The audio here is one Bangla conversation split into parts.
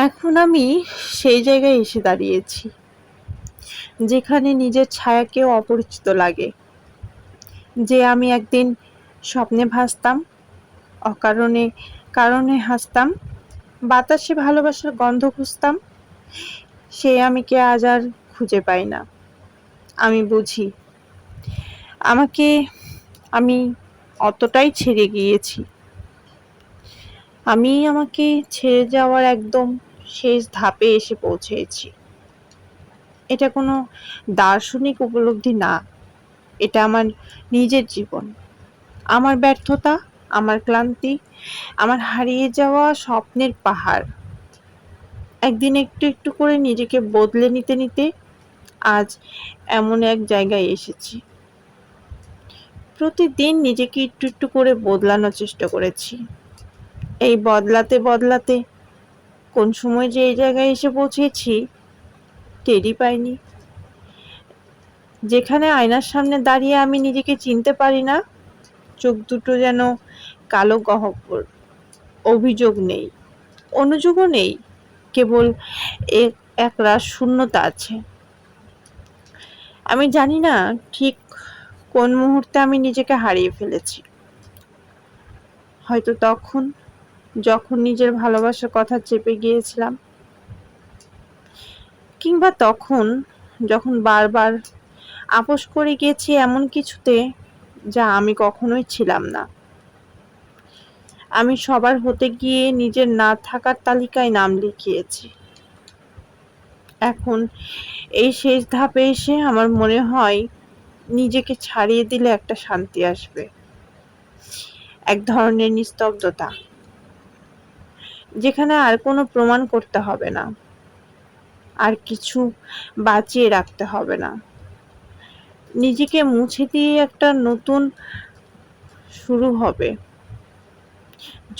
এখন আমি সেই জায়গায় এসে দাঁড়িয়েছি, যেখানে নিজের ছায়াকেও অপরিচিত লাগে। যে আমি একদিন স্বপ্নে ভাসতাম, অকারণে কারণে হাসতাম, বাতাসে ভালোবাসার গন্ধ খুঁজতাম, সে আমিকে আজ আর খুঁজে পাই না। আমি বুঝি আমাকে আমি অতটাই ছেড়ে গিয়েছি। আমি আমাকে ছেড়ে যাওয়ার একদম শেষ ধাপে এসে পৌঁছেছি। এটা কোনো দার্শনিক উপলব্ধি না, এটা আমার নিজের জীবন, আমার ব্যর্থতা, আমার ক্লান্তি, আমার হারিয়ে যাওয়া স্বপ্নের পাহাড়। একদিন একটু একটু করে নিজেকে বদলে নিতে নিতে আজ এমন এক জায়গায় এসেছি। প্রতিদিন নিজেকে একটু একটু করে বদলানোর চেষ্টা করেছি। এই বদলাতে বদলাতে কোন সময় যে এই জায়গায় এসে পৌঁছেছি টেরই পাইনি। যেখানে আয়নার সামনে দাঁড়িয়ে আমি নিজেকে চিনতে পারি না, চোখ দুটো যেন কালো গহ্বর। অভিযোগ নেই, অনুযোগও নেই, কেবল একরাশ শূন্যতা আছে। আমি জানি না ঠিক কোন মুহূর্তে আমি নিজেকে হারিয়ে ফেলেছি। হয়তো তখন, যখন নিজের ভালোবাসার কথা চেপে গিয়েছিলাম, কিংবা তখন যখন বারবার আপোস করে গেছি এমন কিছুতে যা আমি কখনোই ছিলাম না। আমি সবার হতে গিয়ে নিজের না থাকার তালিকায় নাম লিখিয়েছি। এখন এই শেষ ধাপে এসে আমার মনে হয় নিজেকে ছাড়িয়ে দিলে একটা শান্তি আসবে, এক ধরনের নিস্তব্ধতা, যেখানে আর কোনো প্রমাণ করতে হবে না, আর কিছু বাঁচিয়ে রাখতে হবে না। নিজেকে মুছে দিয়ে একটা নতুন শুরু হবে।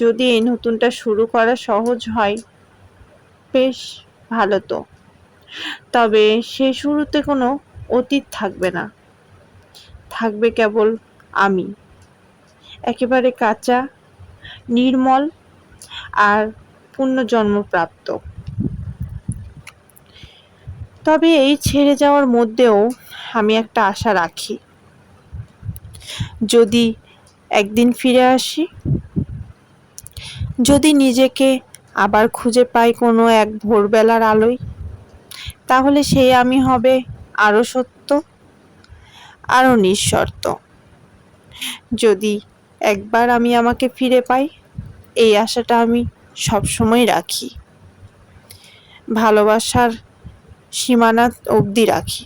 যদি এই নতুনটা শুরু করা সহজ হয়, বেশ ভালো তো। তবে সে শুরুতে কোনো অতীত থাকবে না, থাকবে কেবল আমি, একেবারে কাঁচা, নির্মল আর পুনর্জন্মপ্রাপ্ত। তবে এই ছেড়ে যাওয়ার মধ্যেও আমি একটা আশা রাখি, যদি একদিন ফিরে আসি, যদি নিজেকে আবার খুঁজে পাই কোনো এক ভোরবেলার আলোয়, তাহলে সেই আমি হবে আরো সত্য, আরো নিঃশর্ত। যদি একবার আমি আমাকে ফিরে পাই, এই আশাটা আমি সবসময় রাখি, ভালোবাসার সীমানা অবধি রাখি।